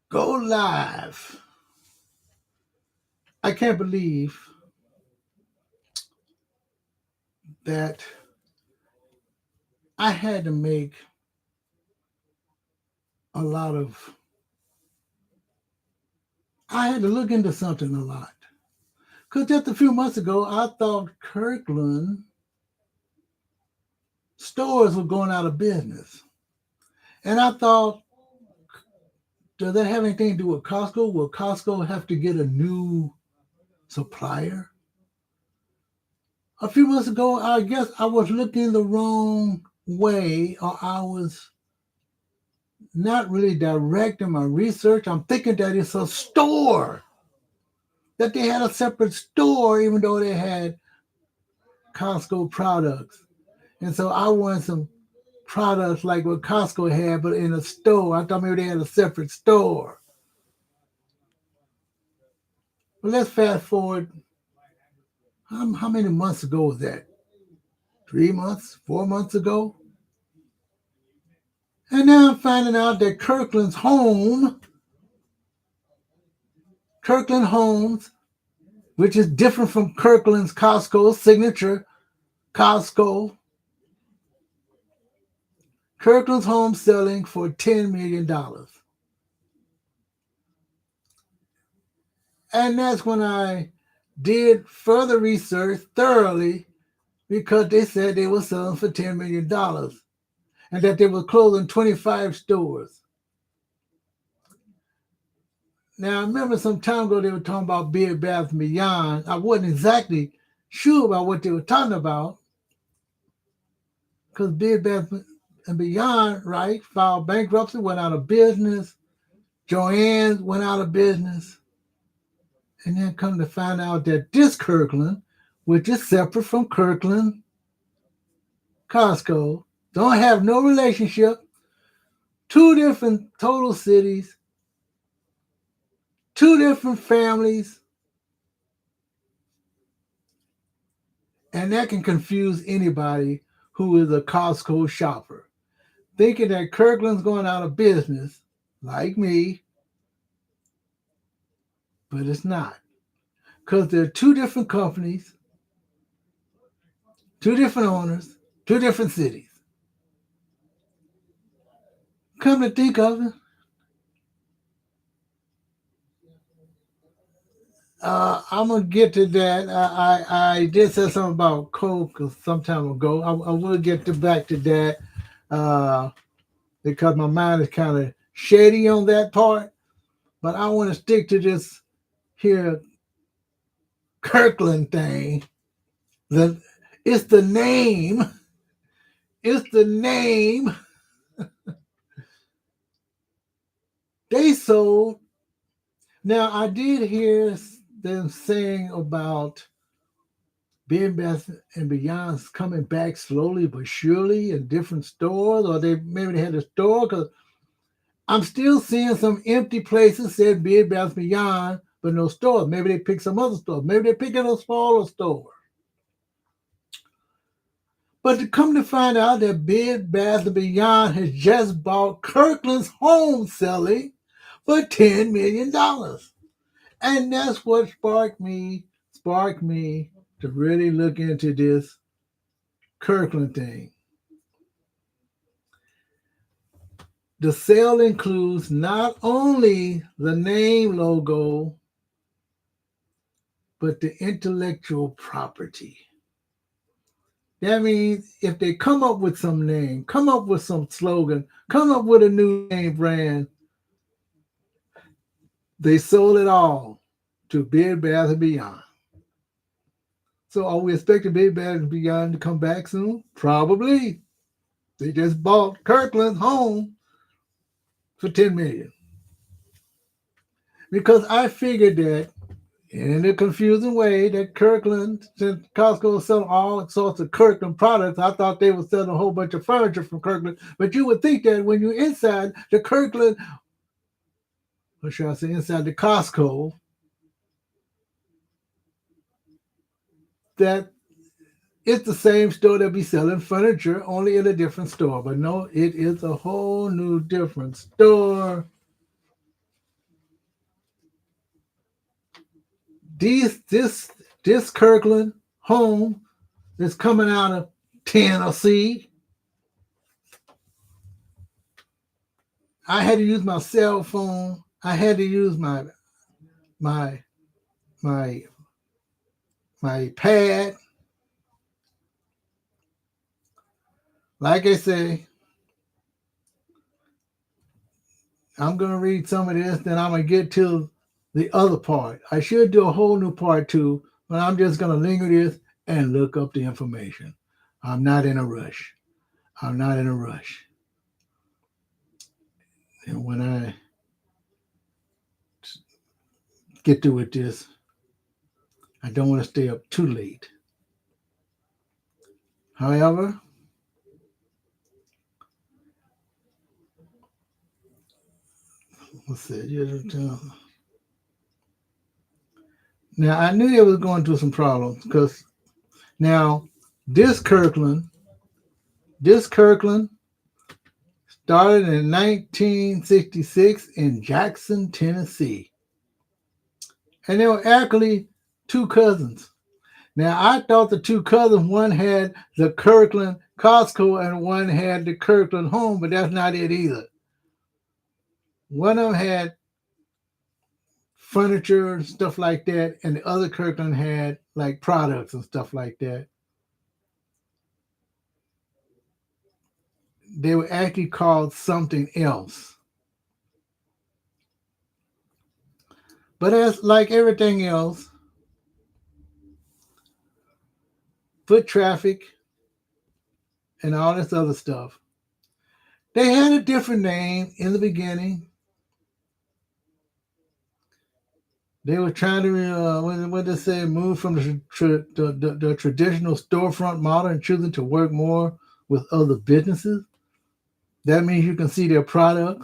Go live. I can't believe that I had to make a lot of, I had to look into something a lot. Because just a few months ago, I thought Kirkland stores were going out of business. And I thought, does that have anything to do with Costco? Will Costco have to get a new supplier? A few months ago, I guess I was looking the wrong way, or I was not really directing my research. I'm thinking that it's a store, that they had a separate store, even though they had Costco products. And so I wanted some products like what Costco had, but in a store. I thought maybe they had a separate store. But let's fast forward. How many months ago was that? 3 months, 4 months ago? And now I'm finding out that Kirkland Homes, which is different from Kirkland's Costco signature, Costco, Kirkland's Home selling for $10 million. And that's when I did further research thoroughly because they said they were selling for $10 million and that they were closing 25 stores. Now, I remember some time ago they were talking about Bed Bath & Beyond. I wasn't exactly sure about what they were talking about because Bed Bath & Beyond, right, filed bankruptcy, went out of business. Joann's went out of business. And then come to find out that this Kirkland, which is separate from Kirkland, Costco, don't have no relationship. Two different total cities, two different families, and that can confuse anybody who is a Costco shopper. Thinking that Kirkland's going out of business, like me, but it's not. Because they're two different companies, two different owners, two different cities. Come to think of it, I'm gonna get to that. I did say something about Coke some time ago. I will get back to that uh, because my mind is kind of shady on that part. But I want to stick to this here Kirkland thing. The it's the name. It's the name they sold. Now I did hear them saying about Bed Bath and Beyond's coming back slowly but surely in different stores, or maybe they had a store because I'm still seeing some empty places said Bed Bath Beyond, but no store. Maybe they pick some other store. Maybe they're picking a smaller store. But to come to find out that Bed Bath Beyond has just bought Kirkland's Home selling for $10 million. And that's what sparked me to really look into this Kirkland thing. The sale includes not only the name logo, but the intellectual property. That means if they come up with some name, come up with some slogan, come up with a new name brand, they sold it all to Bed Bath & Beyond. So are we expecting Bed Bath & Beyond to come back soon? Probably. They just bought Kirkland's Home for $10 million. Because I figured that in a confusing way that Kirkland, since Costco was selling all sorts of Kirkland products, I thought they were selling a whole bunch of furniture from Kirkland. But you would think that when you're inside the Kirkland, or should I say inside the Costco, that it's the same store that be selling furniture, only in a different store. But no, it is a whole new different store. This Kirkland home is coming out of Tennessee. I had to use my cell phone. I had to use my my my pad. Like I say, I'm gonna read some of this, then I'm gonna get to the other part. I should do a whole new part two, but I'm just gonna linger this and look up the information. I'm not in a rush. I'm not in a rush. And when I get through with this, I don't want to stay up too late. However, let's see. Now I knew they was going through some problems because now this Kirkland, this Kirkland started in 1966 in Jackson, Tennessee, and they were actually two cousins. Now I thought the two cousins, one had the Kirkland Costco and one had the Kirkland home, but that's not it either. One of them had furniture and stuff like that, and the other Kirkland had like products and stuff like that. They were actually called something else. But as like everything else, foot traffic and all this other stuff, they had a different name in the beginning. They were trying to, what they say, move from the traditional storefront model and choosing to work more with other businesses. That means you can see their product.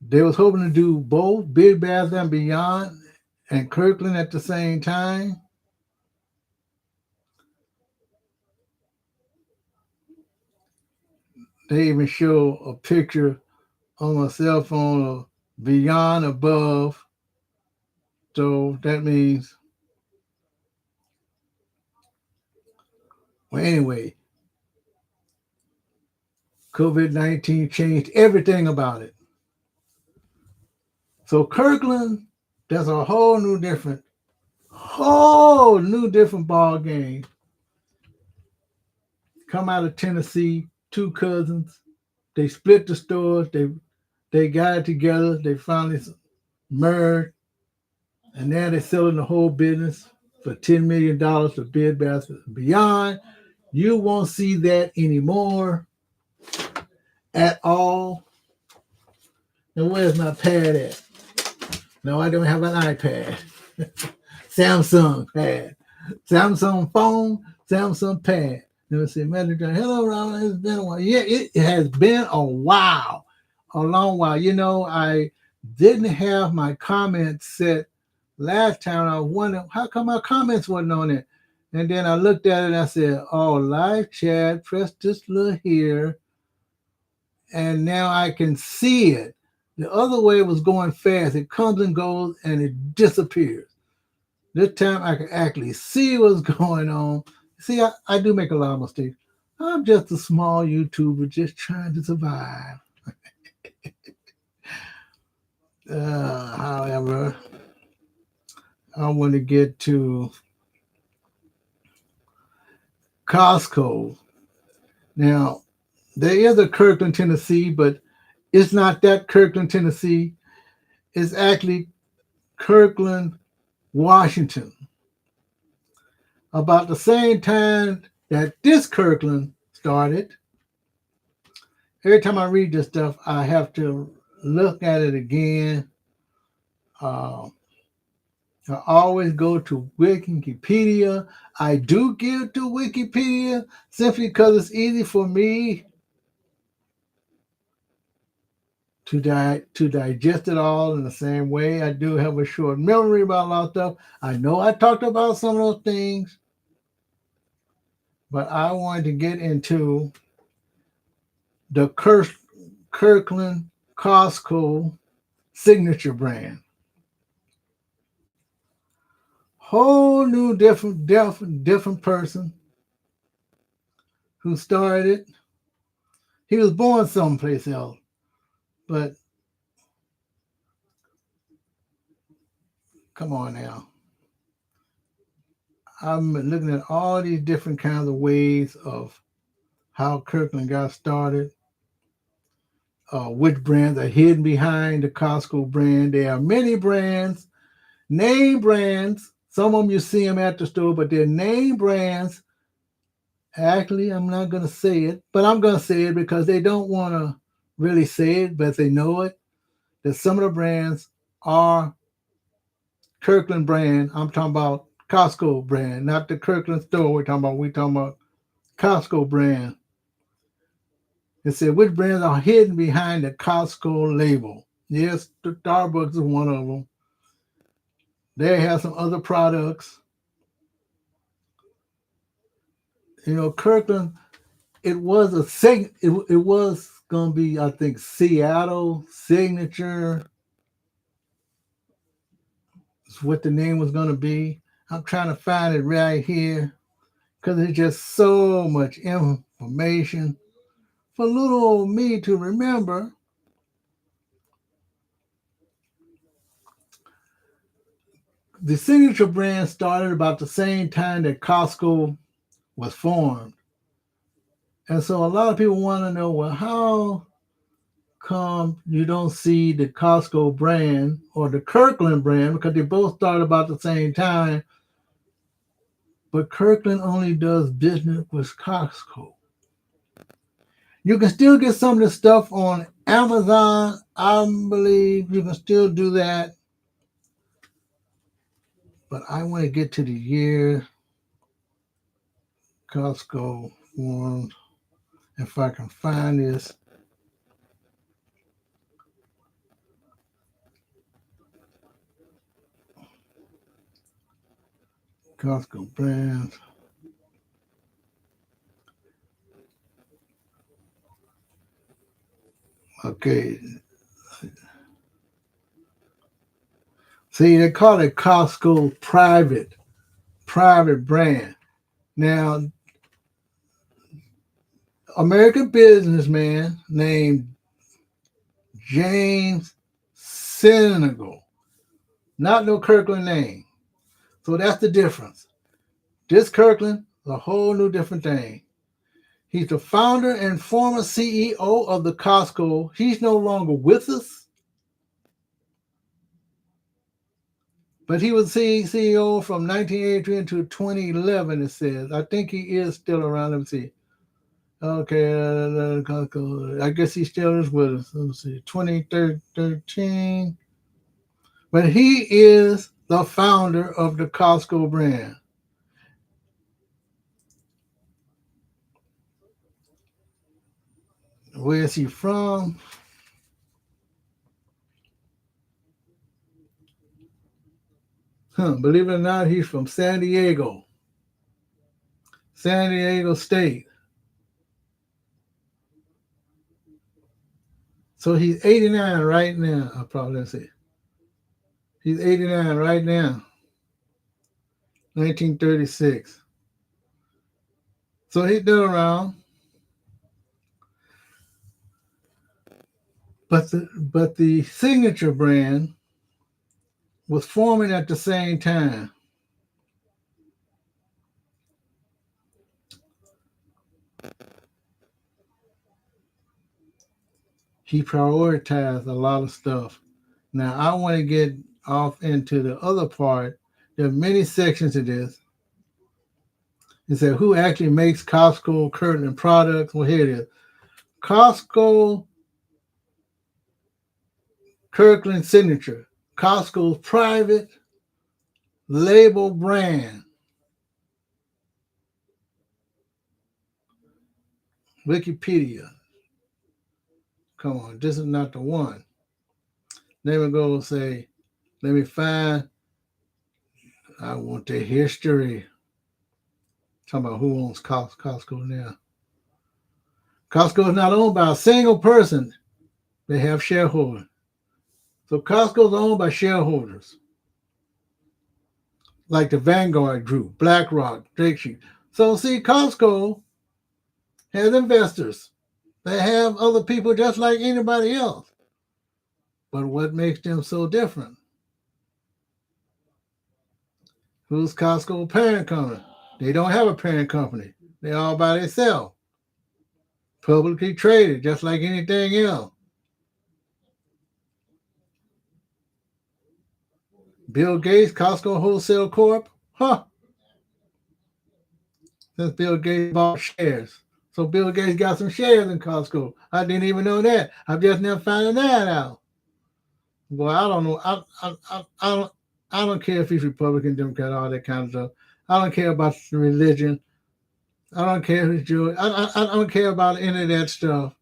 They was hoping to do both Big Bath and Beyond and Kirkland at the same time. They even show a picture on my cell phone of Beyond above. So that means, well, anyway, COVID-19 changed everything about it. So Kirkland, that's a whole new different ball game. Come out of Tennessee, two cousins. They split the stores. They got it together. They finally merged, and now they're selling the whole business for $10 million for Bed Bath and Beyond. You won't see that anymore at all. Now, where's my pad at? No, I don't have an iPad. Samsung pad. Samsung phone, Samsung pad. Let me see. Hello, Robin. It's been a while. Yeah, it has been a while. A long while. You know, I didn't have my comments set last time. I wondered, how come my comments wasn't on it? And then I looked at it and I said, oh, live chat, press this little here. And now I can see it. The other way was going fast. It comes and goes and it disappears. This time I can actually see what's going on. See, I do make a lot of mistakes. I'm just a small YouTuber just trying to survive. However, I want to get to Costco. Now, there is a Kirkland, Tennessee, but it's not that Kirkland, Tennessee. It's actually Kirkland, Washington. About the same time that this Kirkland started, every time I read this stuff, I have to look at it again. I always go to Wikipedia. I do give to Wikipedia simply because it's easy for me to digest it all in the same way. I do have a short memory about a lot of stuff. I know I talked about some of those things, but I wanted to get into the Kirkland Costco signature brand. Whole new different person who started it. He was born someplace else, but come on now. I'm looking at all these different kinds of ways of how Kirkland got started, which brands are hidden behind the Costco brand. There are many brands, name brands. Some of them you see them at the store, but they're name brands. Actually, I'm not going to say it, but I'm going to say it because they don't want to really say it, but they know it. That some of the brands are Kirkland brand. I'm talking about Costco brand, not the Kirkland store. We're talking about Costco brand. It said which brands are hidden behind the Costco label. Yes, the Starbucks is one of them. They have some other products. Kirkland. It was it was gonna be, I think, Seattle signature. Is what the name was gonna be. I'm trying to find it right here because it's just so much information for little old me to remember. The signature brand started about the same time that Costco was formed. And so a lot of people want to know, well, how come you don't see the Costco brand or the Kirkland brand, because they both started about the same time, but Kirkland only does business with Costco. You can still get some of this stuff on Amazon. I believe you can still do that. But I want to get to the year Costco formed. If I can find this. Costco brands. Okay. See, they call it Costco private brand. Now, American businessman named James Senegal, not no Kirkland name. So that's the difference. This Kirkland is a whole new different thing. He's the founder and former CEO of the Costco. He's no longer with us, but he was CEO from 1983 to 2011, it says. I think he is still around. Let me see. Okay, I guess he still is with us. Let me see. 2013. But he is the founder of the Costco brand. Where is he from? Believe it or not, he's from San Diego State. So he's 89 right now. I'll probably say he's 89 right now. 1936. So he's been around. But the signature brand was forming at the same time. He prioritized a lot of stuff. Now I want to get off into the other part. There are many sections to this. It said who actually makes Costco Kirkland products. Well, here it is. Costco Kirkland signature. Costco's private label brand. Wikipedia. Come on, this is not the one. Let me go say, let me find. I want the history. Talking about who owns Costco now. Costco is not owned by a single person. They have shareholders. So Costco's owned by shareholders, like the Vanguard Group, BlackRock, Drake Sheet. So see, Costco has investors. They have other people just like anybody else. But what makes them so different? Who's Costco's parent company? They don't have a parent company. They all by themselves. Publicly traded, just like anything else. Bill Gates, Costco Wholesale Corp. Huh. Since Bill Gates bought shares. So Bill Gates got some shares in Costco. I didn't even know that. I'm just now finding that out. Well, I don't know. I don't care if he's Republican, Democrat, all that kind of stuff. I don't care about the religion. I don't care if he's Jewish. I don't care about any of that stuff.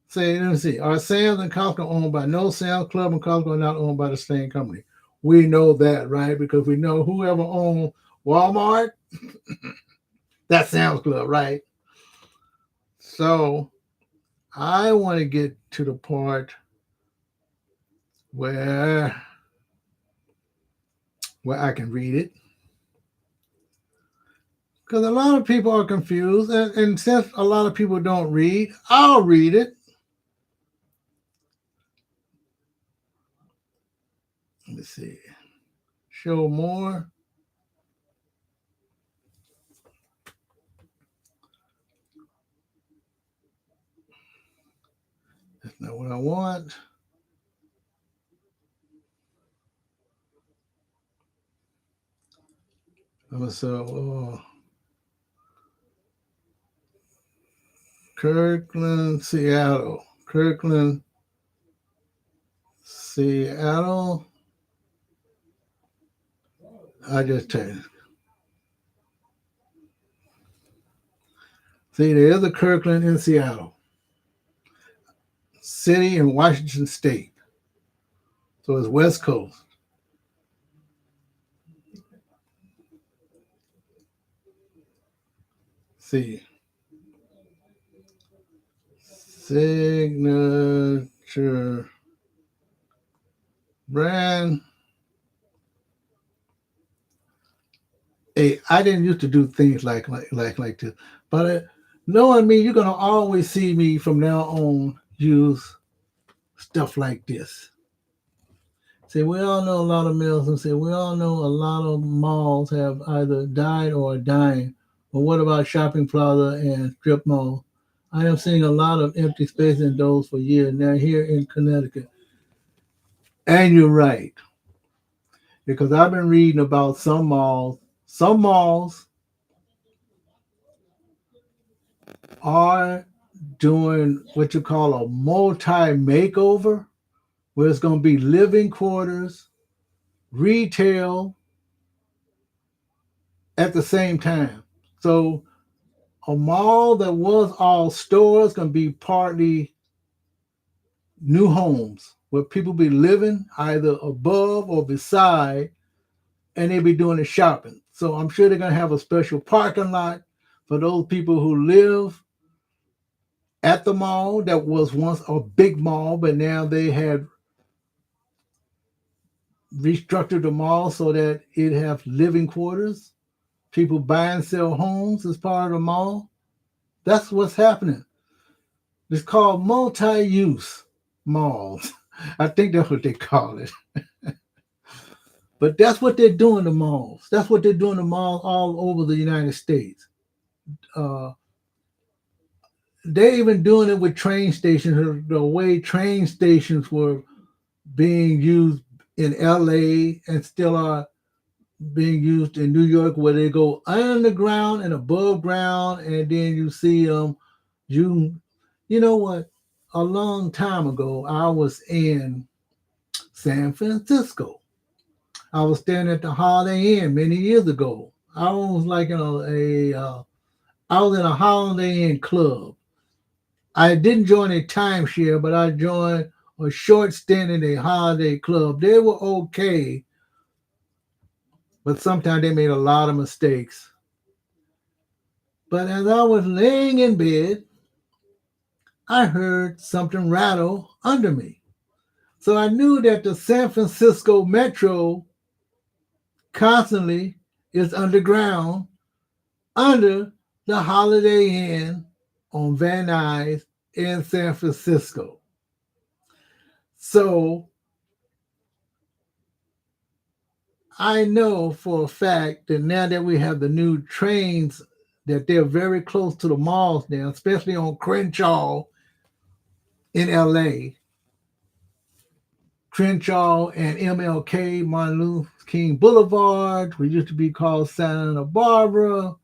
Say, let me see. Are Sam's and Costco owned by no Sam's Club and Costco are not owned by the same company? We know that, right? Because we know whoever owned Walmart, that's Sam's Club, right? So I want to get to the part where I can read it. Because a lot of people are confused. And since a lot of people don't read, I'll read it. Let me see. Show more. That's not what I want. So, Kirkland, Seattle. Kirkland, Seattle. I just tell you. See, there's a Kirkland in Seattle. City in Washington State. So it's West Coast. See. Signature brand. Hey, I didn't used to do things like this, but knowing me, you're gonna always see me from now on use stuff like this. See, we all know a lot of mills, and see, we all know a lot of malls have either died or are dying. But what about shopping plaza and strip malls? I am seeing a lot of empty space in those for years now here in Connecticut. And you're right, because I've been reading about some malls. Some malls are doing what you call a multi makeover, where it's going to be living quarters, retail at the same time. So a mall that was all stores going to be partly new homes where people be living either above or beside, and they be doing the shopping. So I'm sure they're going to have a special parking lot for those people who live at the mall that was once a big mall, but now they had restructured the mall so that it have living quarters. People buy and sell homes as part of the mall. That's what's happening. It's called multi-use malls. I think that's what they call it. But that's what they're doing to malls. That's what they're doing to malls all over the United States. Uh, they're even doing it with train stations. The way train stations were being used in LA and still are being used in New York, where they go underground and above ground, and then you see them. You know what? A long time ago, I was in San Francisco. I was staying at the Holiday Inn many years ago. I was like in I was in a Holiday Inn club. I didn't join a timeshare, but I joined a short stint in a holiday club. They were okay, but sometimes they made a lot of mistakes. But as I was laying in bed, I heard something rattle under me. So I knew that the San Francisco Metro constantly is underground under the Holiday Inn on Van Nuys in San Francisco. So I know for a fact that now that we have the new trains, that they're very close to the malls now, especially on Crenshaw in LA. Crenshaw and MLK, Martin Luther King Boulevard, which used to be called Santa Barbara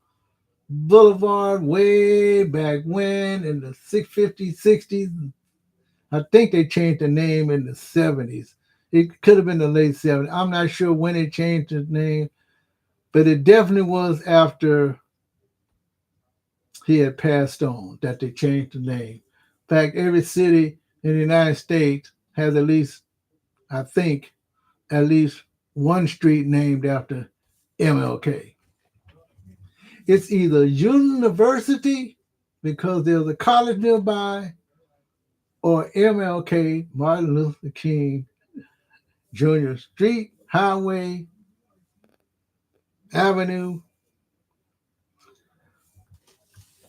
Boulevard way back when in the 650s, 60s. I think they changed the name in the 70s. It could have been the late 70s. I'm not sure when they changed the name, but it definitely was after he had passed on that they changed the name. In fact, every city in the United States has at least, I think, at least one street named after MLK. It's either University, because there's a college nearby, or MLK, Martin Luther King Jr. Street, Highway, Avenue.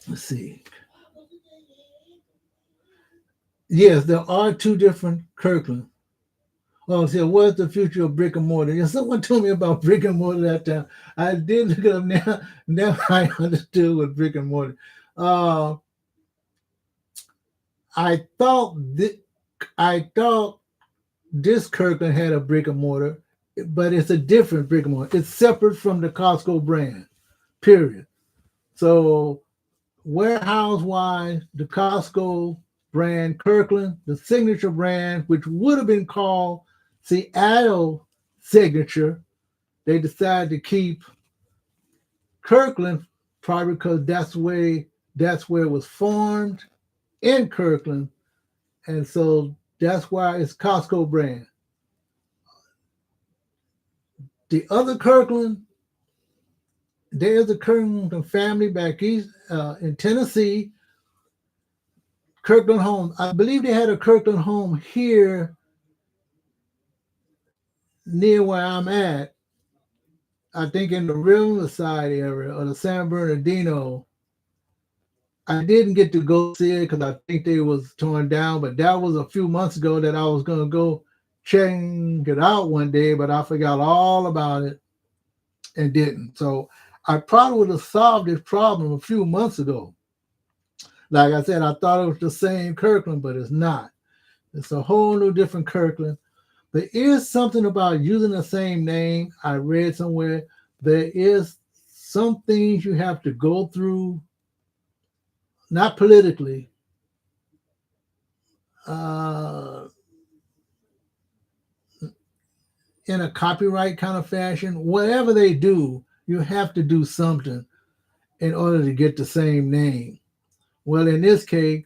Let's see. Yes, there are two different Kirkland. Oh, so what's the future of brick and mortar? Yeah, someone told me about brick and mortar that time. I did look it up now. Now I understood what brick and mortar. Uh, I thought I thought this Kirkland had a brick and mortar, but it's a different brick and mortar. It's separate from the Costco brand. Period. So warehouse wise, the Costco brand, Kirkland, the signature brand, which would have been called Seattle Signature, they decided to keep Kirkland probably because that's where it was formed in Kirkland, and so that's why it's Costco brand. The other Kirkland, there's a Kirkland family back east in Tennessee. Kirkland Home. I believe they had a Kirkland Home here near where I'm at. I think in the Riverside area or the San Bernardino. I didn't get to go see it because I think they was torn down, but that was a few months ago that I was gonna go check it out one day, but I forgot all about it and didn't. So I probably would have solved this problem a few months ago. Like I said, I thought it was the same Kirkland, but it's not. It's a whole new different Kirkland. There is something about using the same name. I read somewhere there is some things you have to go through, not politically, uh, in a copyright kind of fashion. Whatever they do, you have to do something in order to get the same name. Well, in this case,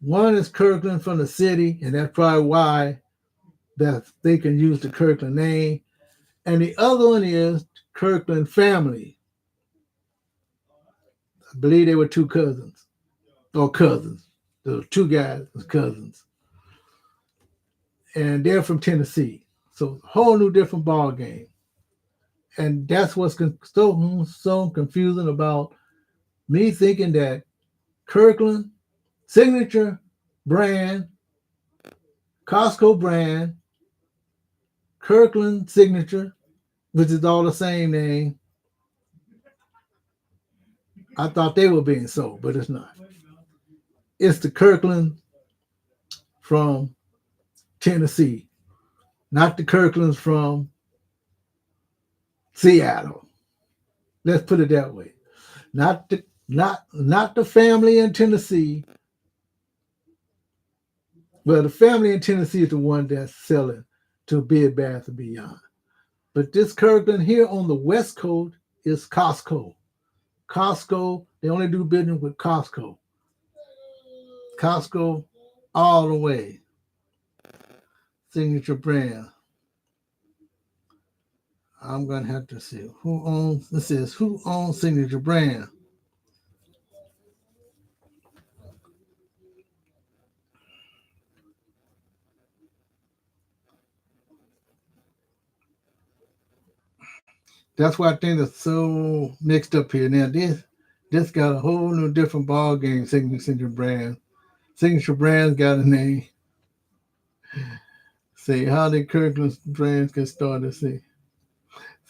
one is Kirkland from the city, and that's probably why that they can use the Kirkland name. And the other one is Kirkland family. I believe they were two cousins or cousins. The two guys was cousins, and they're from Tennessee. So a whole new different ball game, and that's what's so confusing about me thinking that Kirkland signature brand, Costco brand, Kirkland signature, which is all the same name. I thought they were being sold, but it's not. It's the Kirkland from Tennessee, not the Kirklands from Seattle. Let's put it that way. Not the family in Tennessee. Well, the family in Tennessee is the one that's selling to Bed Bath and Beyond. But this Kirkland here on the West Coast is Costco. Costco, they only do business with Costco. Costco all the way. Signature brand. I'm gonna have to see who owns this is who owns Signature brand. That's why I think it's so mixed up here. Now this got a whole new different ball game. Signature brand. Signature brands got a name. See how did Kirkland brands get started? See.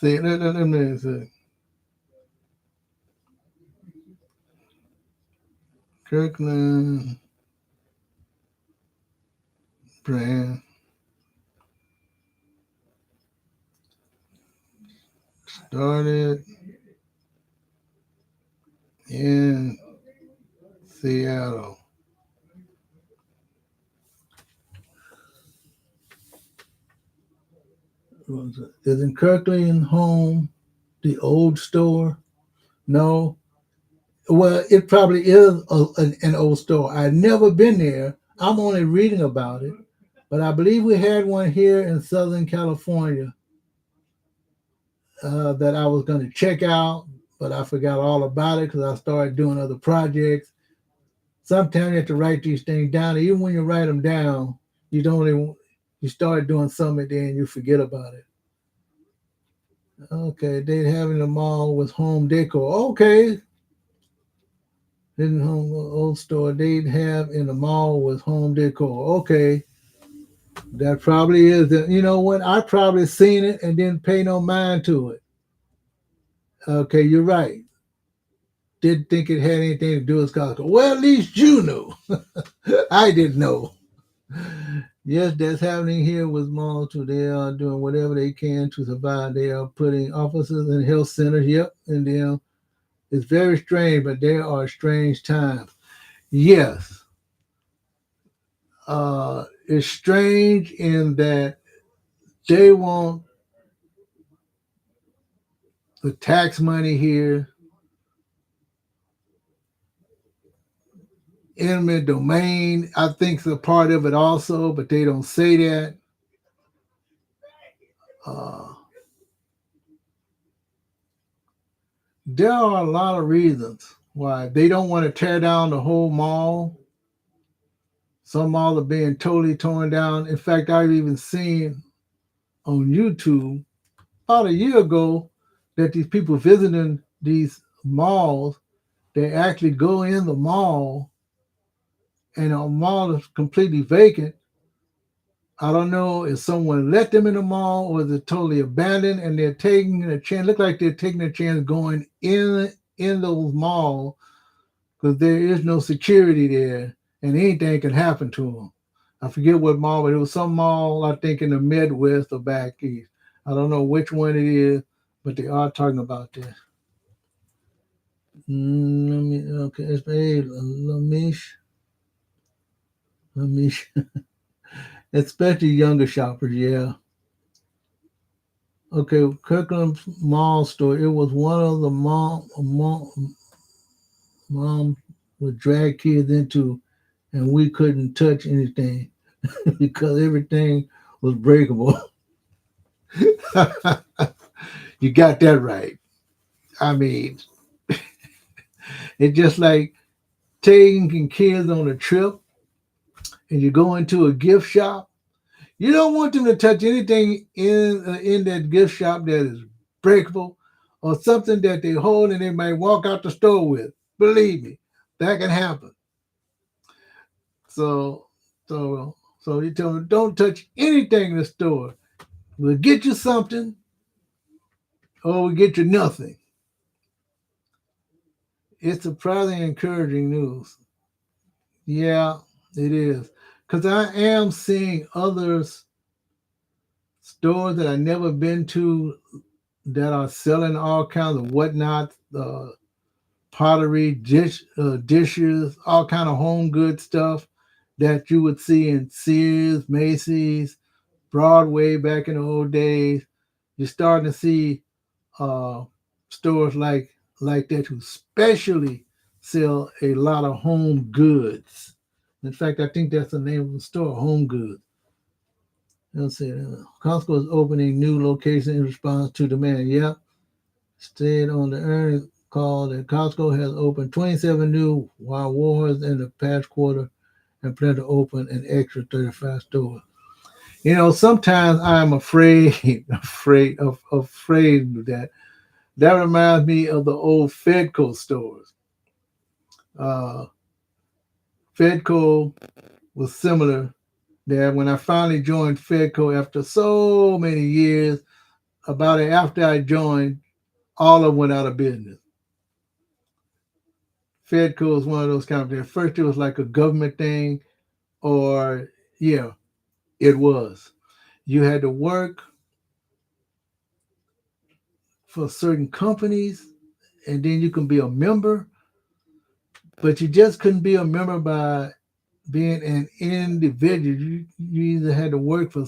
Let me see. Kirkland brand started in Seattle. Isn't Kirkland home the old store? No. Well, it probably is an old store. I've never been there. I'm only reading about it. But I believe we had one here in Southern California that I was going to check out, but I forgot all about it because I started doing other projects. Sometimes you have to write these things down. Even when you write them down, you don't even, you start doing something, then you forget about it. Okay, they have in the mall with home decor. Okay, in home old store they'd have in the mall with home decor. Okay, that probably is. You know what? I probably seen it and didn't pay no mind to it. Okay, you're right. Didn't think it had anything to do with Costco. Well, at least you knew. I didn't know. Yes, that's happening here with malls too. They are doing whatever they can to survive. They are putting offices in health centers. Yep, and then it's very strange, but there are strange times. Yes, it's strange in that they want the tax money here, eminent domain. I think is a part of it also, but they don't say that. Uh, there are a lot of reasons why they don't want to tear down the whole mall. Some malls are being totally torn down. In fact, I've even seen on YouTube about a year ago that these people visiting these malls, they actually go in the mall and a mall is completely vacant. I don't know if someone let them in the mall or is it totally abandoned and they're taking a chance. Look like they're taking a chance going in those malls because there is no security there and anything can happen to them. I forget what mall, but it was some mall, I think, in the Midwest or back east. I don't know which one it is, but they are talking about this. Okay, it's Lamish, Lamish, especially younger shoppers, yeah. Okay, Kirkland Mall store. It was one of the mom would drag kids into, and we couldn't touch anything because everything was breakable. You got that right. I mean, it's just like taking kids on a trip and you go into a gift shop. You don't want them to touch anything in that gift shop that is breakable or something that they hold and they might walk out the store with. Believe me, that can happen. So, so you tell them don't touch anything in the store. We'll get you something or we'll get you nothing. It's surprisingly encouraging news. Yeah, it is. Because I am seeing others stores that I've never been to that are selling all kinds of whatnot, pottery, dishes, all kind of home good stuff that you would see in Sears, Macy's, Broadway back in the old days. You're starting to see uh, stores like that who specially sell a lot of home goods. In fact, I think that's the name of the store, Home Goods. Let's see. Costco is opening new location in response to demand. Yep. Stayed on the earnings call that Costco has opened 27 new while Wars in the past quarter and plan to open an extra 35 stores. You know, sometimes I'm afraid of that. That reminds me of the old Fedco stores. Uh, Fedco was similar. There, when I finally joined Fedco after so many years, about it after I joined, all of them went out of business. Fedco is one of those companies. At first, it was like a government thing, or yeah, it was. You had to work for certain companies, and then you can be a member, but you just couldn't be a member by being an individual. You either had to work for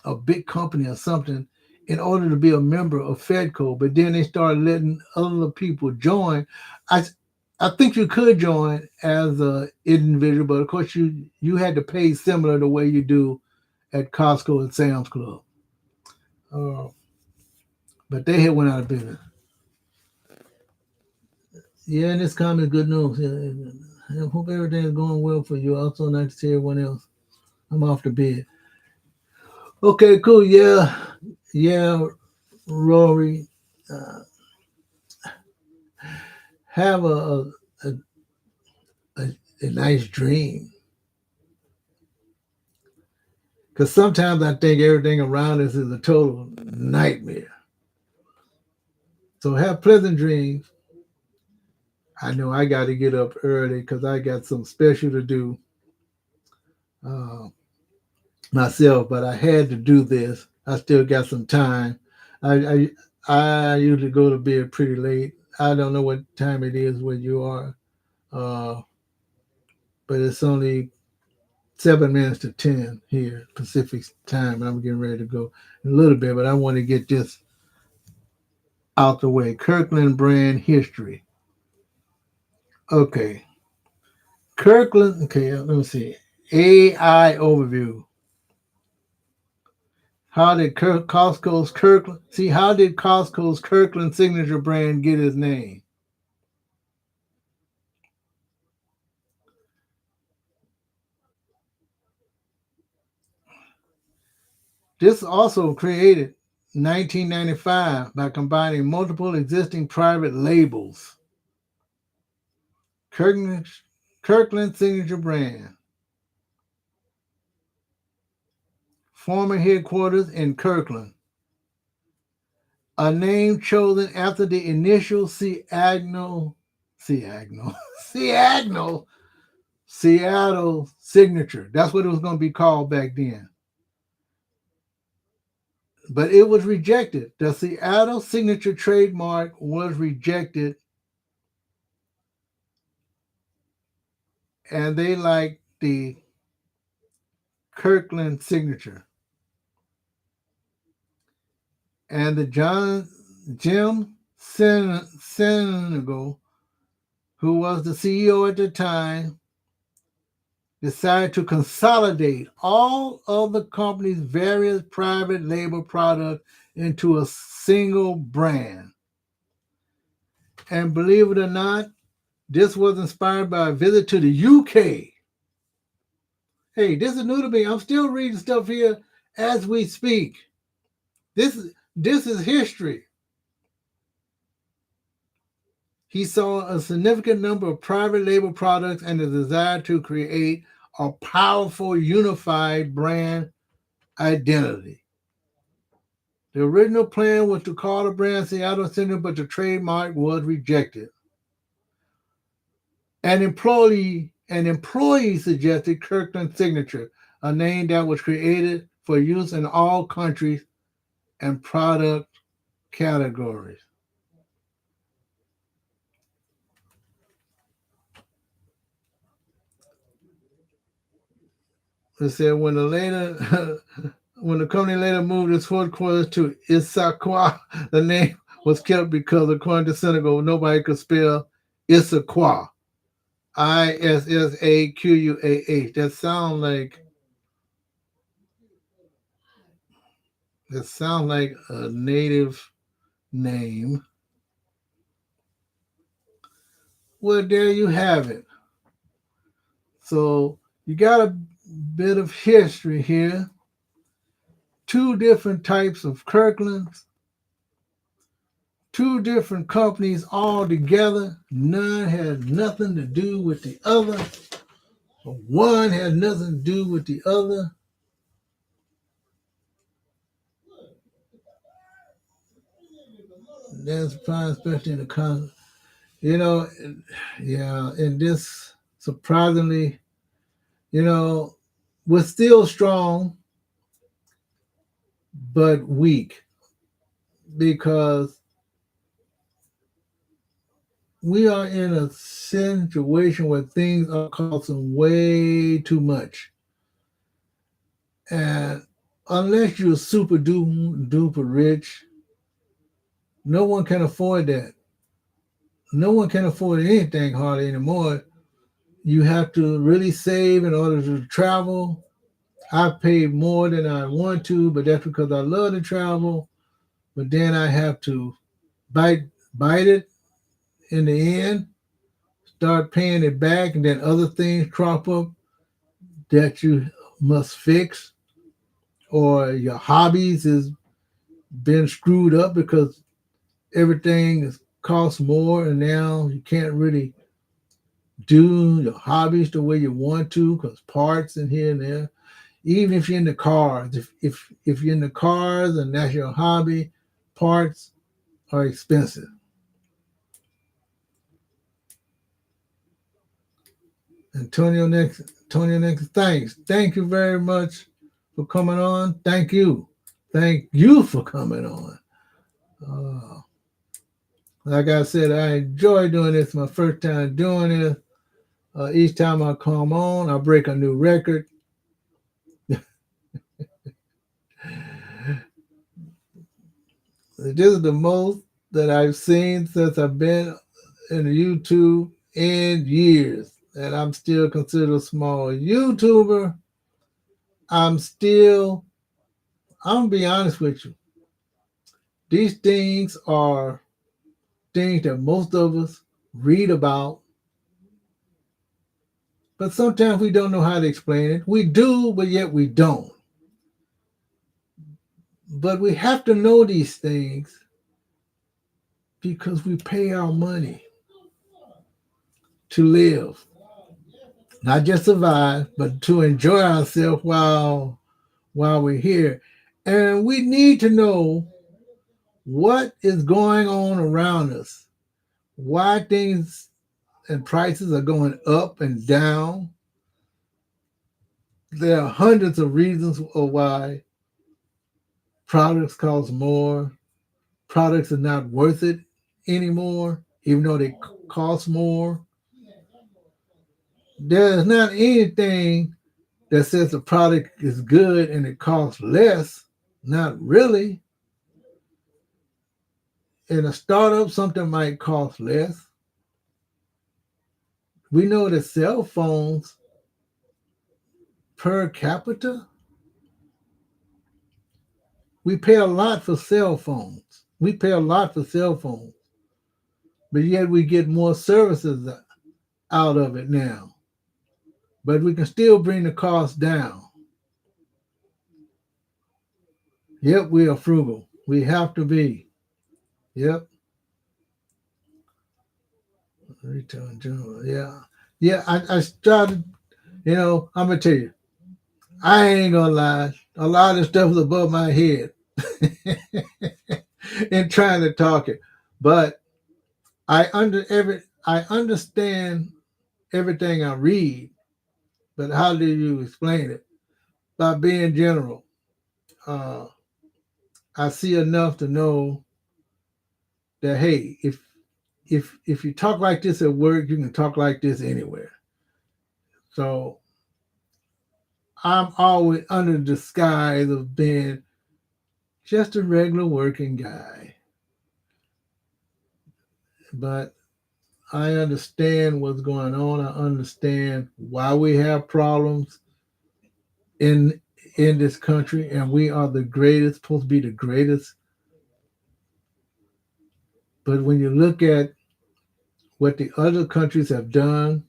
a big company or something in order to be a member of Fedco. But then they started letting other people join. I I think you could join as an individual, but of course you had to pay similar the way you do at Costco and Sam's Club. Uh, but they had went out of business. Yeah, and it's coming good news. Yeah, I hope everything's going well for you. Also, nice to see everyone else. I'm off to bed. Okay, cool. Yeah, yeah, Rory. Uh, have a, a, a nice dream. Because sometimes I think everything around us is a total nightmare. So have pleasant dreams. I know I got to get up early because I got some special to do uh, myself, but I had to do this. I still got some time. I, I usually go to bed pretty late. I don't know what time it is where you are, uh, but it's only 7 minutes to 10 here Pacific time, and I'm getting ready to go in a little bit. But I want to get this out the way. Kirkland brand history. Okay, Kirkland. Okay, let me see. AI overview. How did Costco's Kirkland see? How did Costco's Kirkland signature brand get its name? This also created 1995 by combining multiple existing private labels. Kirkland, Kirkland signature brand, former headquarters in Kirkland, a name chosen after the initial Seattle, Seattle signature. That's what it was going to be called back then. But it was rejected. The Seattle signature trademark was rejected, and they liked the Kirkland signature. And the Jim Senegal, who was the CEO at the time, decided to consolidate all of the company's various private label products into a single brand. And believe it or not, this was inspired by a visit to the UK. Hey, this is new to me. I'm still reading stuff here as we speak. This is history. He saw a significant number of private label products and the desire to create a powerful, unified brand identity. The original plan was to call the brand Seattle Center, but the trademark was rejected. An employee suggested Kirkland Signature, a name that was created for use in all countries and product categories. It said when the company later moved its headquarters to Issaquah, the name was kept because, according to Senegal, nobody could spell Issaquah. Issaquah. That sounds like a native name. Well, there you have it. So you got a bit of history here. Two different types of Kirklands, two different companies all together. None had nothing to do with the other. One had nothing to do with the other. That's fine, especially in the you know, yeah, and this surprisingly, we're still strong but weak because we are in a situation where things are costing way too much. And unless you're super duper rich, no one can afford that. No one can afford anything hardly anymore. You have to really save in order to travel. I've paid more than I want to, but that's because I love to travel. But then I have to bite it in the end, start paying it back, and then other things crop up that you must fix, or your hobbies has been screwed up because everything is costs more, and now you can't really do your hobbies the way you want to because parts and here and there. Even if you're in the cars, if you're in the cars and that's your hobby, parts are expensive. Antonio next, thanks. Thank you very much for coming on. Thank you. Thank you for coming on. Uh, like I said, I enjoy doing this. My first time doing this. Each time I come on, I break a new record. This is the most that I've seen since I've been in YouTube in years. And I'm still considered a small YouTuber. I'm still, I'm gonna be honest with you. These things are things that most of us read about, but sometimes we don't know how to explain it. We do, but yet we don't. But we have to know these things because we pay our money to live, not just survive, but to enjoy ourselves while we're here. And we need to know what is going on around us, why things and prices are going up and down. There are hundreds of reasons of why products cost more. Products are not worth it anymore, even though they cost more. There's not anything that says the product is good and it costs less. Not really. In a startup, something might cost less. We know that cell phones per capita, we pay a lot for cell phones. We pay a lot for cell phones, but yet we get more services out of it now. But we can still bring the cost down. Yep, we are frugal. We have to be. Yep. Retail in general. Yeah. Yeah, I started, I'm going to tell you, I ain't going to lie. A lot of stuff is above my head in trying to talk it. But I understand everything I read, but how do you explain it? By being general. Uh, I see enough to know that hey, if you talk like this at work, you can talk like this anywhere. So I'm always under the disguise of being just a regular working guy. But I understand what's going on. I understand why we have problems in in this country, and we are the greatest, supposed to be the greatest. But when you look at what the other countries have done,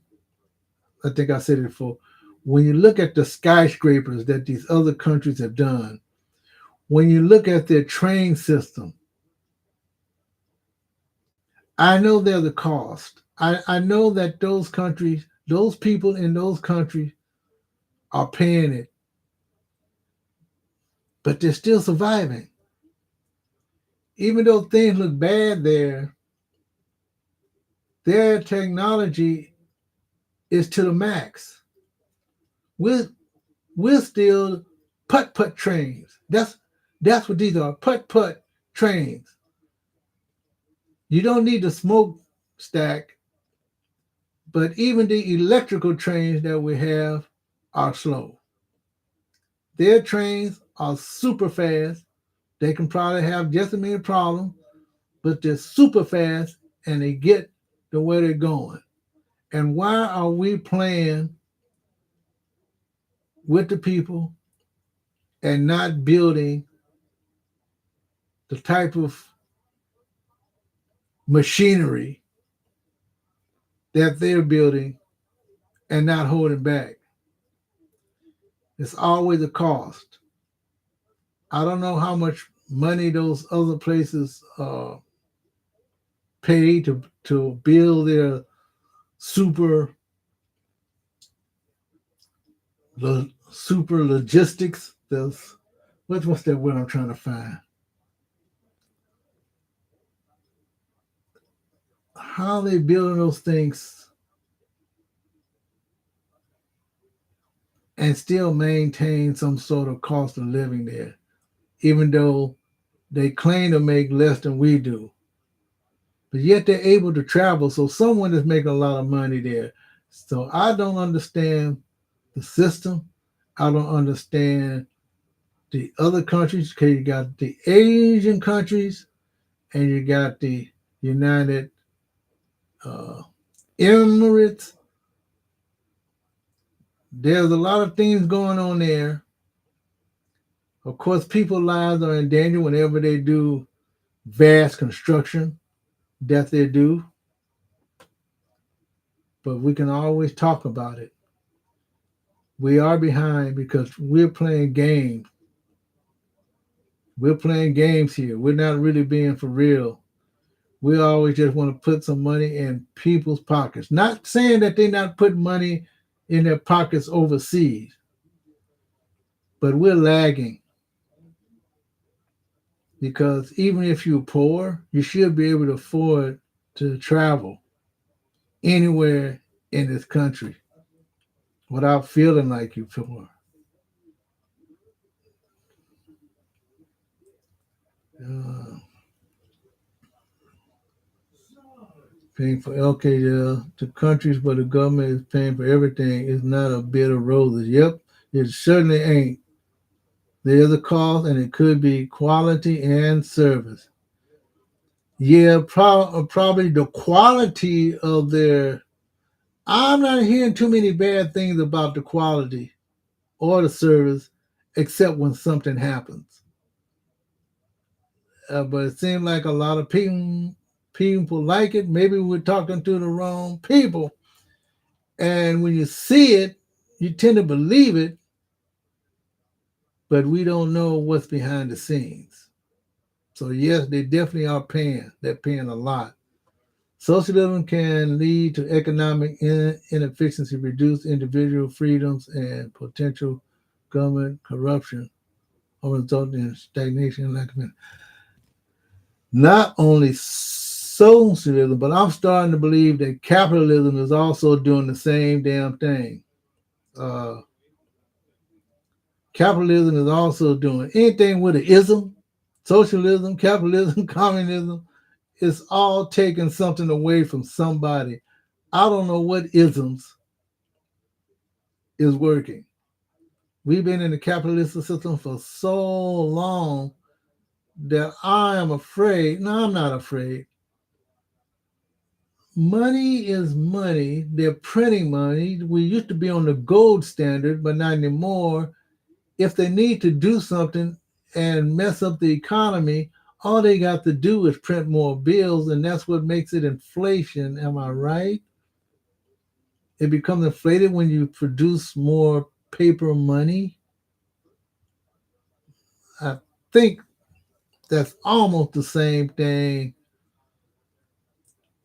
I think I said it before. When you look at the skyscrapers that these other countries have done, when you look at their train system, I know there's a cost. I know that those countries, those people in those countries are paying it, but they're still surviving. Even though things look bad there, their technology is to the max. We're, we're still putt-putt trains. That's what these are, putt-putt trains. You don't need the smokestack, but even the electrical trains that we have are slow. Their trains are super fast. They can probably have just as many problems, but they're super fast and they get to where they're going. And why are we playing with the people and not building the type of machinery that they're building and not holding back? It's always a cost. I don't know how much money those other places pay to build their super super logistics. There's what's that word I'm trying to find? How are they building those things and still maintain some sort of cost of living there, even though they claim to make less than we do. But yet they're able to travel, so someone is making a lot of money there. So I don't understand the system. I don't understand the other countries. Okay, you got the Asian countries and you got the United uh, Emirates. There's a lot of things going on there. Of course, people's lives are in danger whenever they do vast construction that they do, but we can always talk about it. We are behind because we're playing games. We're playing games here. We're not really being for real. We always just want to put some money in people's pockets. Not saying that they're not putting money in their pockets overseas, but we're lagging because even if you're poor, you should be able to afford to travel anywhere in this country without feeling like you're poor. Uh, Paying for okay, the countries where the government is paying for everything is not a bed of roses. Yep, it certainly ain't. There's a cost, and it could be quality and service. Yeah, probably the quality of their. I'm not hearing too many bad things about the quality or the service, except when something happens. But it seems like a lot of people like it. Maybe we're talking to the wrong people, and when you see it, you tend to believe it, but we don't know what's behind the scenes. So yes, they definitely are paying. They're paying a lot. Socialism can lead to economic inefficiency, reduce individual freedoms, and potential government corruption, or result in stagnation and lack of it. Not only socialism, but I'm starting to believe that capitalism is also doing the same damn thing. Uh, Capitalism is also doing anything with an ism, socialism, capitalism, communism. It's all taking something away from somebody. I don't know what isms is working. We've been in the capitalist system for so long that I am afraid. No, I'm not afraid. Money is money. They're printing money. We used to be on the gold standard, but not anymore. If they need to do something and mess up the economy, all they got to do is print more bills, and that's what makes it inflation. Am I right? It becomes inflated when you produce more paper money. I think that's almost the same thing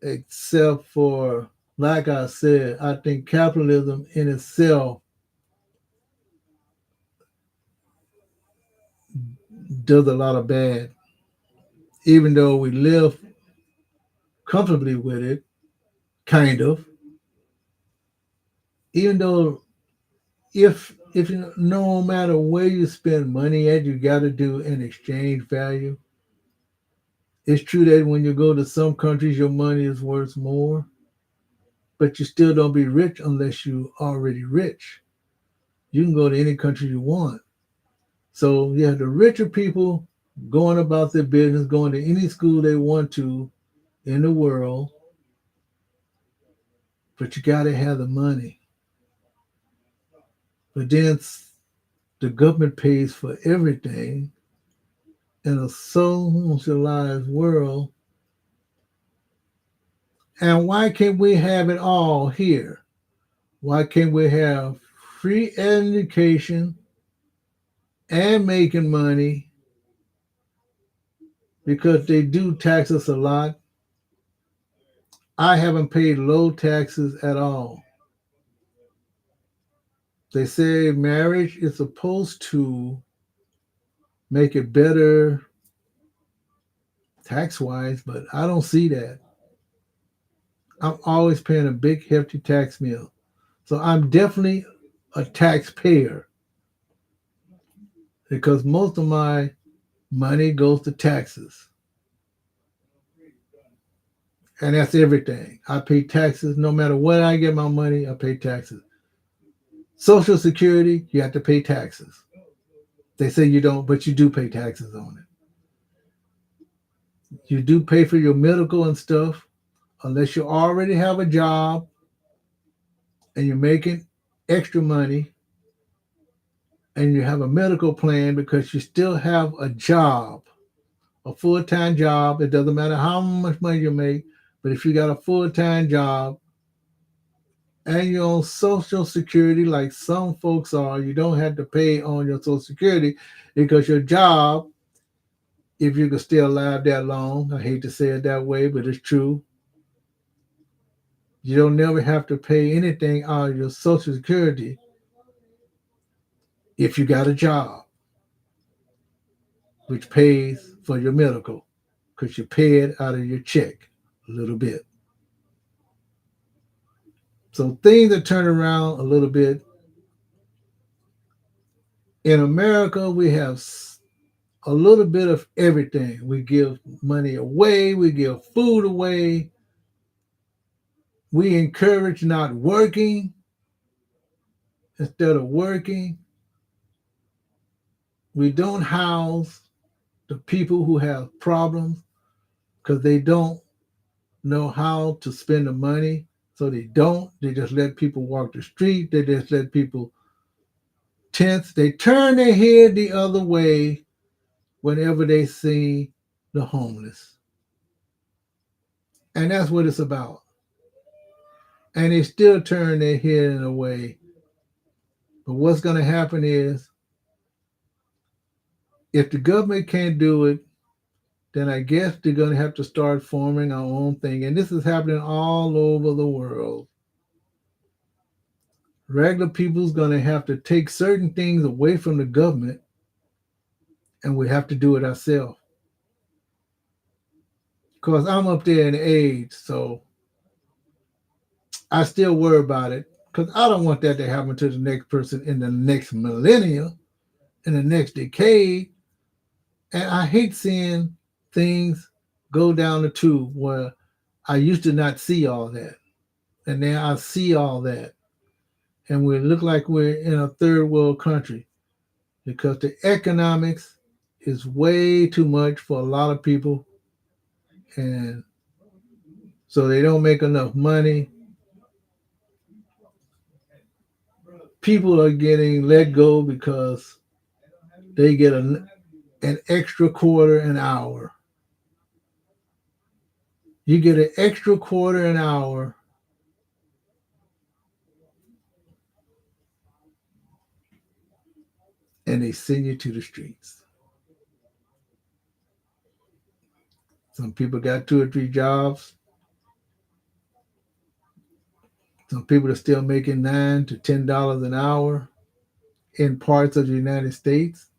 except for, like I said, I think capitalism in itself does a lot of bad, even though we live comfortably with it, kind of. Even though if you no matter where you spend money at, you got to do an exchange value. It's true that when you go to some countries, your money is worth more, but you still don't be rich unless you already rich. You can go to any country you want. So you have the richer people going about their business, going to any school they want to in the world, but you got to have the money. But then the government pays for everything in a socialized world. And why can't we have it all here? Why can't we have free education and making money because they do tax us a lot? I haven't paid low taxes at all. They say marriage is supposed to make it better tax wise, but I don't see that. I'm always paying a big, hefty tax bill. So I'm definitely a taxpayer because most of my money goes to taxes. And that's everything. I pay taxes no matter where I get my money, I pay taxes. Social Security, you have to pay taxes. They say you don't, but you do pay taxes on it. You do pay for your medical and stuff, unless you already have a job and you're making extra money and you have a medical plan because you still have a job, a full time job. It doesn't matter how much money you make, but if you got a full time job and you're on Social Security, like some folks are, you don't have to pay on your Social Security because your job, if you can stay alive that long, I hate to say it that way, but it's true. You don't never have to pay anything out of your Social Security if you got a job, which pays for your medical, because you pay it out of your check a little bit. So things are turning around a little bit. In America, we have a little bit of everything. We give money away, we give food away, we encourage not working instead of working. We don't house the people who have problems because they don't know how to spend the money. So they don't. They just let people walk the street. They just let people tense. They turn their head the other way whenever they see the homeless. And that's what it's about. And they still turn their head in a way. But what's going to happen is if the government can't do it, then I guess they're going to have to start forming our own thing. And this is happening all over the world. Regular people's going to have to take certain things away from the government, and we have to do it ourselves. Because I'm up there in age, so I still worry about it. Because I don't want that to happen to the next person in the next millennia, in the next decade. And I hate seeing things go down the tube where I used to not see all that. And now I see all that. And we look like we're in a third world country because the economics is way too much for a lot of people. And so they don't make enough money. People are getting let go because they get an extra quarter an hour. You get an extra quarter an hour, and they send you to the streets. Some people got two or three jobs, Some people are still making $9 to $10 an hour in parts of the United States.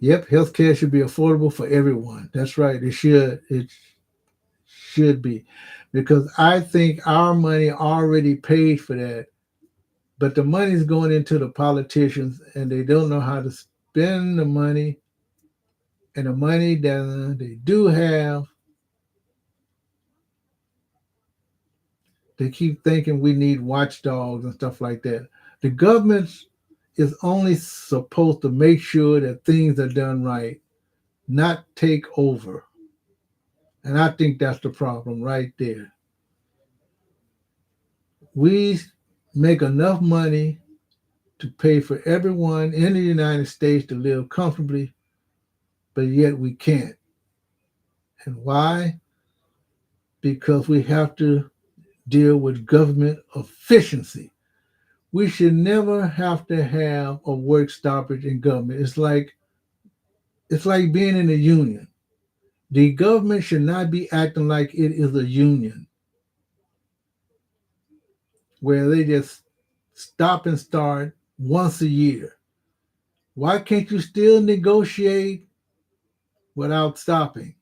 Yep, healthcare should be affordable for everyone. That's right. It should. It should be. Because I think our money already paid for that. But the money's going into the politicians and they don't know how to spend the money. And the money that they do have, they keep thinking we need watchdogs and stuff like that. The government is only supposed to make sure that things are done right, not take over. And I think that's the problem right there. We make enough money to pay for everyone in the United States to live comfortably, but yet we can't. And why? Because we have to deal with government efficiency. We should never have to have a work stoppage in government. It's like being in a union. The government should not be acting like it is a union where they just stop and start once a year. Why can't you still negotiate without stopping?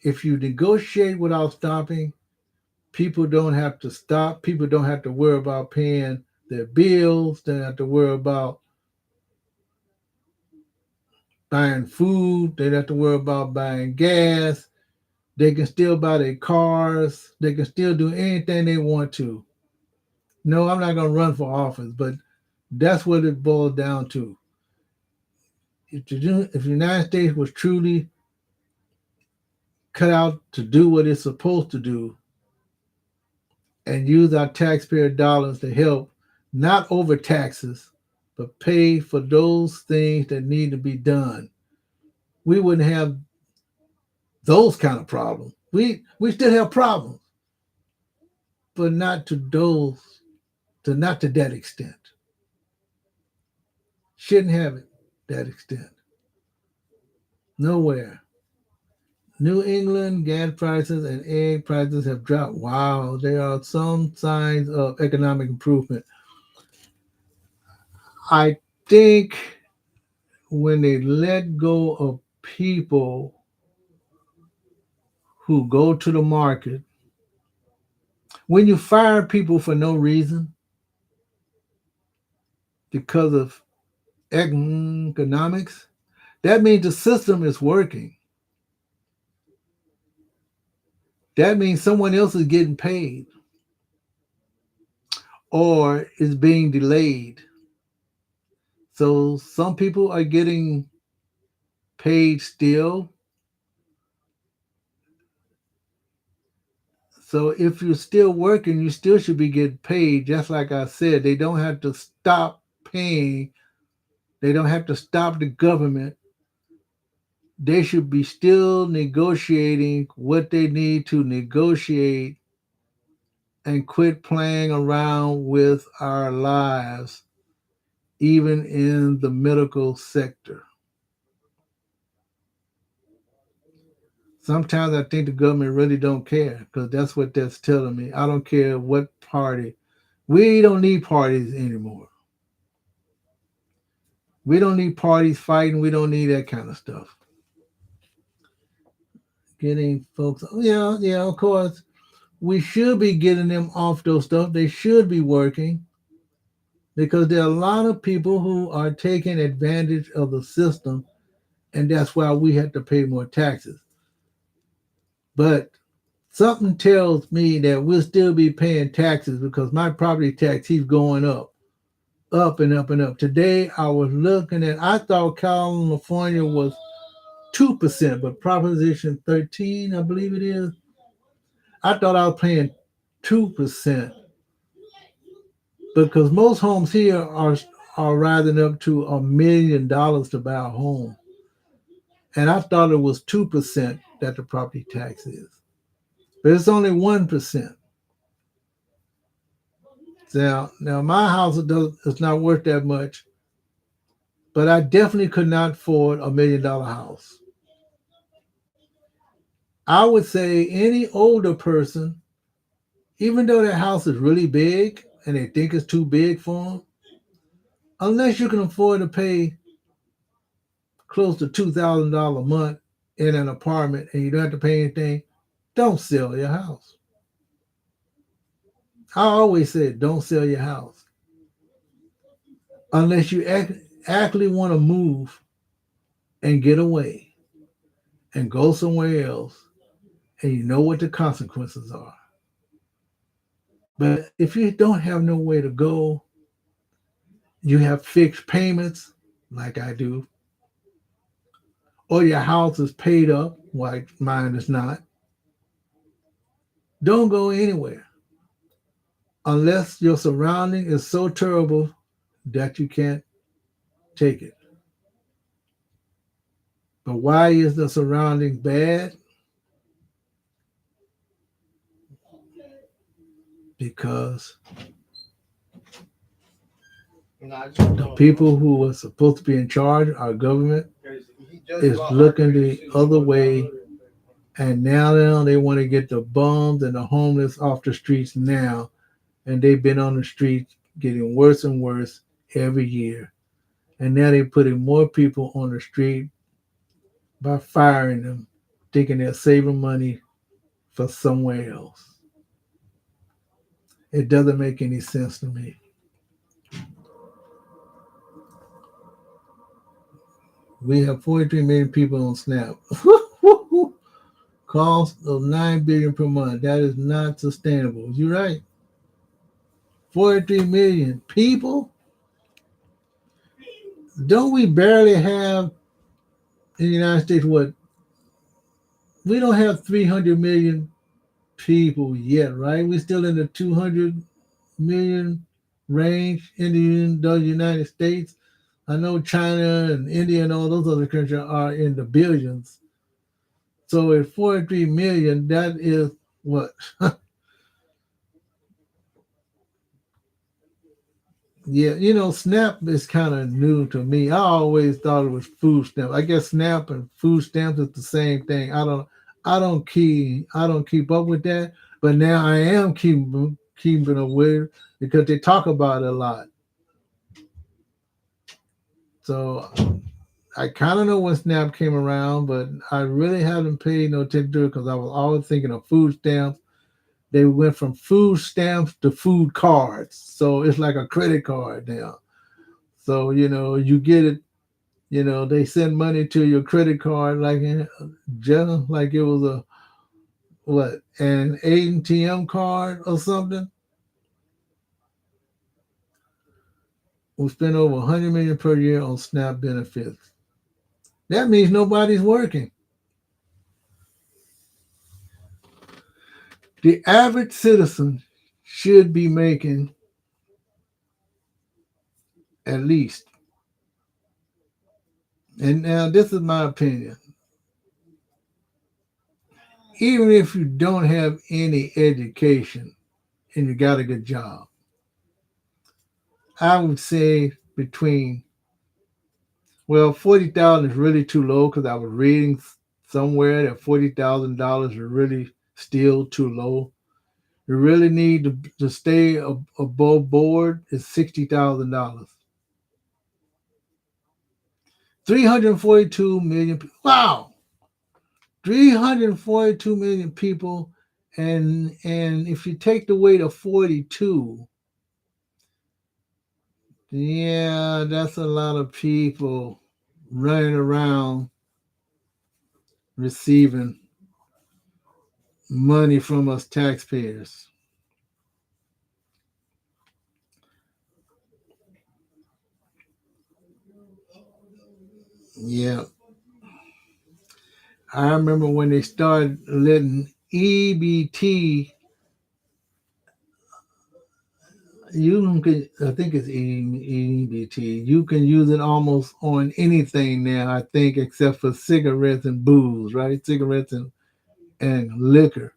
If you negotiate without stopping, people don't have to stop. People don't have to worry about paying their bills. They don't have to worry about buying food. They don't have to worry about buying gas. They can still buy their cars. They can still do anything they want to. No, I'm not going to run for office, but that's what it boils down to. If the United States was truly cut out to do what it's supposed to do and use our taxpayer dollars to help, not over taxes, but pay for those things that need to be done, we wouldn't have those kind of problems. We still have problems, but not to that extent. Shouldn't have it that extent. Nowhere. New England gas prices and egg prices have dropped. Wow, there are some signs of economic improvement. I think when they let go of people who go to the market, when you fire people for no reason because of economics, that means the system is working. That means someone else is getting paid or is being delayed. So some people are getting paid still. So if you're still working, you still should be getting paid. Just like I said, they don't have to stop paying. They don't have to stop the government. They should be still negotiating what they need to negotiate and quit playing around with our lives, even in the medical sector. Sometimes I think the government really don't care because that's what that's telling me. I don't care what party. We don't need parties anymore. We don't need parties fighting. We don't need that kind of stuff. Getting folks, yeah, yeah, of course. We should be getting them off those stuff. They should be working because there are a lot of people who are taking advantage of the system, and that's why we have to pay more taxes. But something tells me that we'll still be paying taxes because my property tax keeps going up, up and up and up. Today I was looking at, I thought California was 2%, but Proposition 13, I believe it is, I thought I was paying 2% because most homes here are rising up to $1 million to buy a home. And I thought it was 2% that the property tax is. But it's only 1%. Now my house is not worth that much, but I definitely could not afford $1 million house. I would say any older person, even though their house is really big and they think it's too big for them, unless you can afford to pay close to $2,000 a month in an apartment and you don't have to pay anything, don't sell your house. I always said, don't sell your house unless you actually want to move and get away and go somewhere else and you know what the consequences are. But if you don't have nowhere to go, you have fixed payments like I do, or your house is paid up like mine is not, don't go anywhere unless your surrounding is so terrible that you can't take it. But why is the surrounding bad? Because the people who are supposed to be in charge, our government, is looking the other way. And now they want to get the bums and the homeless off the streets now. And they've been on the streets getting worse and worse every year. And now they're putting more people on the street by firing them, thinking they're saving money for somewhere else. It doesn't make any sense to me. We have 43 million people on SNAP. Cost of $9 billion per month. That is not sustainable. You're right. 43 million people. Don't we barely have in the United States what? We don't have 300 million people yet, right? We're still in the 200 million range in the United States. I know China and India and all those other countries are in the billions. So at 43 million, that is what? Yeah, SNAP is kind of new to me. I always thought it was food stamp. I guess SNAP and food stamps is the same thing. I don't keep up with that, but now I am keeping aware because they talk about it a lot. So I kind of know when SNAP came around, but I really haven't paid no attention to it because I was always thinking of food stamps. They went from food stamps to food cards, so it's like a credit card now. So you get it. They send money to your credit card just like it was a what an ATM card or something. We spend over 100 million per year on SNAP benefits. That means nobody's working. The average citizen should be making at least, and now this is my opinion, even if you don't have any education and you got a good job, I would say between, well, 40,000 is really too low because I was reading somewhere that $40,000 is really still too low. You really need to stay above board is $60,000. 342 million. Wow, 342 million people, and if you take the weight of 42, yeah, that's a lot of people running around receiving money from us taxpayers. Yeah, I remember when they started letting EBT. You can, I think it's EBT. You can use it almost on anything now, I think, except for cigarettes and booze, right? Cigarettes and liquor.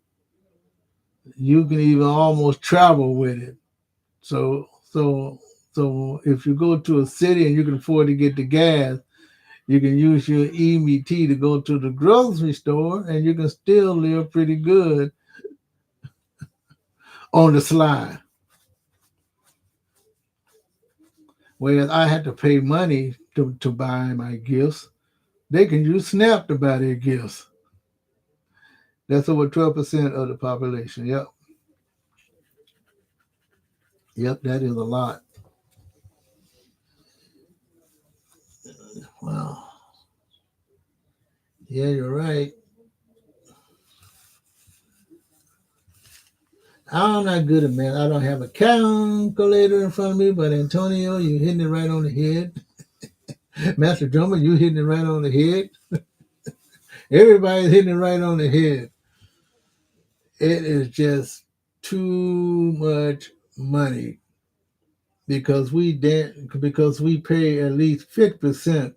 You can even almost travel with it. So, so, so if you go to a city and you can afford to get the gas, You can use your EBT to go to the grocery store, and you can still live pretty good on the slide. Whereas I had to pay money to buy my gifts, they can use Snap to buy their gifts. That's over 12% of the population. Yep. Yep, that is a lot. Wow. Yeah, you're right. I'm not good at math. I don't have a calculator in front of me, but Antonio, you hitting it right on the head. Master Drummer, you hitting it right on the head. Everybody's hitting it right on the head. It is just too much money because we pay at least 50%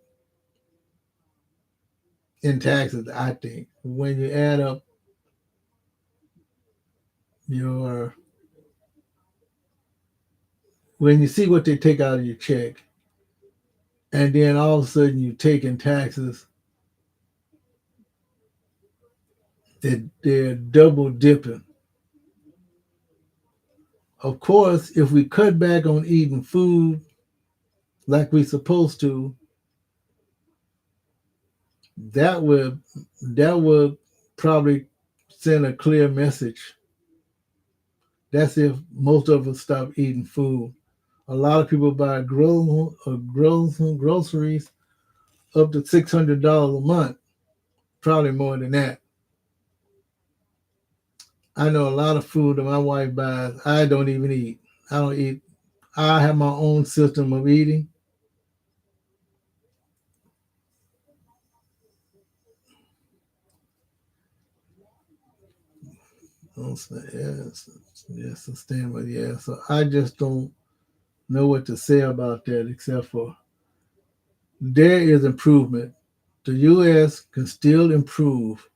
in taxes. I think when you add up your when you see what they take out of your check, and then all of a sudden you take in taxes, they're double dipping. Of course, if we cut back on eating food like we're supposed to, that would probably send a clear message. That's if most of us stop eating food. A lot of people buy groceries up to $600 a month, probably more than that. I know a lot of food that my wife buys, I don't even eat. I don't eat. I have my own system of eating. Yes, yes, sustainable. Yeah. So I just don't know what to say about that except for there is improvement. The U.S. can still improve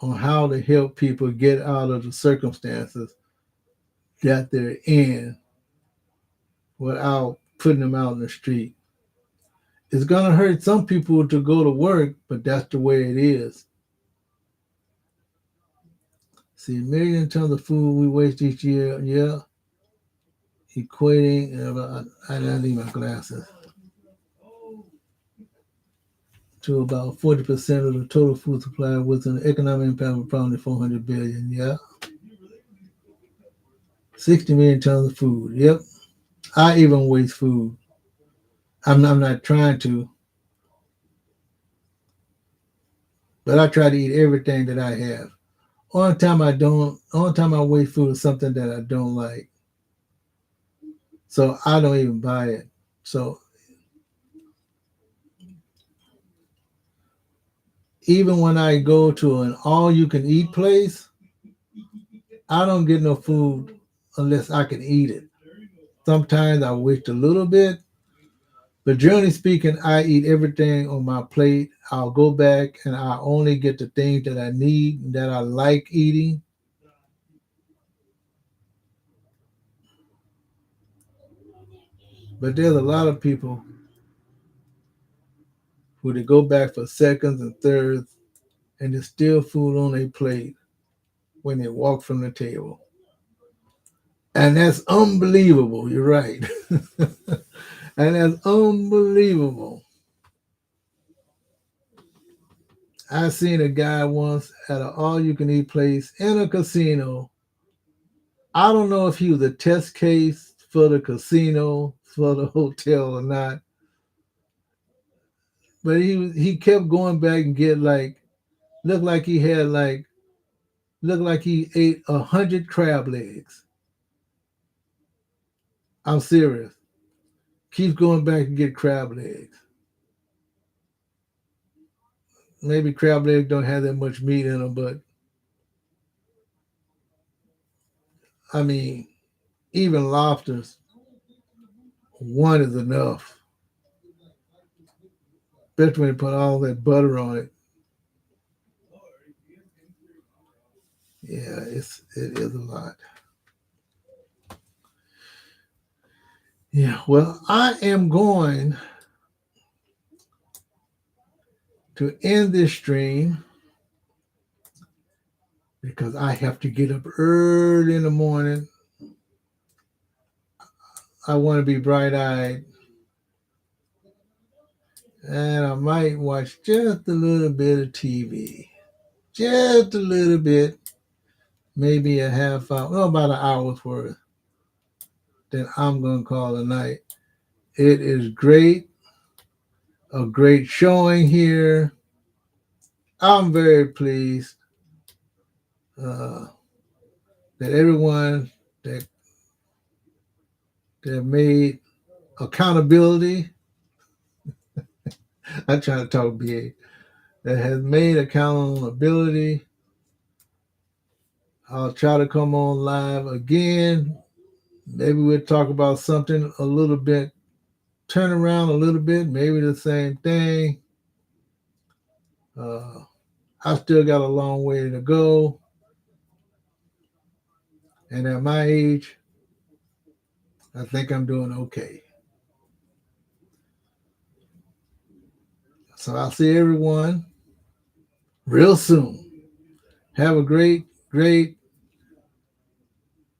on how to help people get out of the circumstances that they're in without putting them out in the street. It's going to hurt some people to go to work, but that's the way it is. See, million tons of food we waste each year, yeah, equating, I need my glasses, to about 40% of the total food supply with an economic impact of probably 400 billion, yeah. 60 million tons of food, yep. I even waste food. I'm not trying to, but I try to eat everything that I have. Only time I waste food is something that I don't like. So I don't even buy it. So even when I go to an all you can eat place, I don't get no food unless I can eat it. Sometimes I waste a little bit, but generally speaking, I eat everything on my plate. I'll go back and I only get the things that I need, that I like eating. But there's a lot of people who they go back for seconds and thirds and there's still food on their plate when they walk from the table. And that's unbelievable. You're right. And that's unbelievable. I seen a guy once at an all you can eat place in a casino. I don't know if he was a test case for the casino, for the hotel or not, but he kept going back and get like looked like he had like looked like he ate 100 crab legs. I'm serious. Keeps going back and get crab legs. Maybe crab legs don't have that much meat in them, but I mean, even lobsters, one is enough. Especially when you put all that butter on it. Yeah, it is a lot. Yeah, well, I am going to end this stream because I have to get up early in the morning. I want to be bright-eyed. And I might watch just a little bit of TV. Just a little bit. Maybe a half hour. Well, about an hour's worth. Then I'm going to call it a night. It is great. A great showing here. I'm very pleased that everyone that made accountability, I'm trying to talk BA, that has made accountability. I'll try to come on live again. Maybe we'll talk about something a little bit, turn around a little bit, maybe the same thing. I still got a long way to go. And at my age, I think I'm doing okay. So I'll see everyone real soon. Have a great, great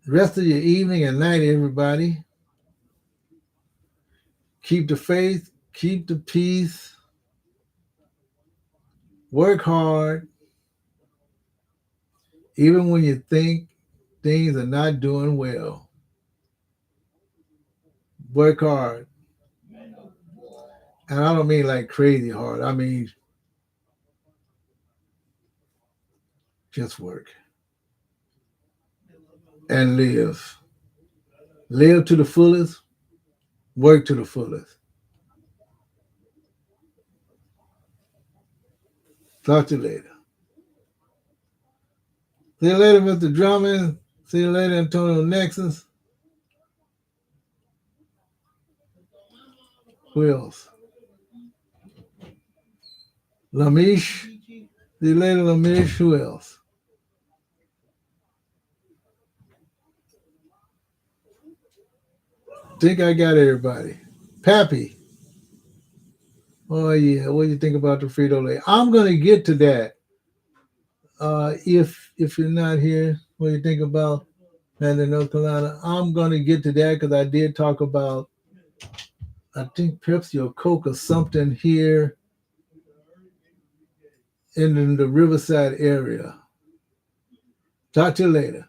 rest of your evening and night, everybody. Keep the faith, keep the peace, work hard, even when you think things are not doing well. Work hard. And I don't mean like crazy hard. I mean, just work and live. Live to the fullest, work to the fullest. Talk to you later. See you later, Mr. Drummond. See you later, Antonio Nexus. Who else? Lamish. See you later, Lamish. Who else? Think I got everybody. Pappy. Oh yeah. What do you think about the Frito-Lay? I'm gonna get to that. If you're not here, what do you think about Mandarin, North Carolina? I'm gonna get to that because I did talk about, I think Pepsi or Coke or something here in the Riverside area. Talk to you later.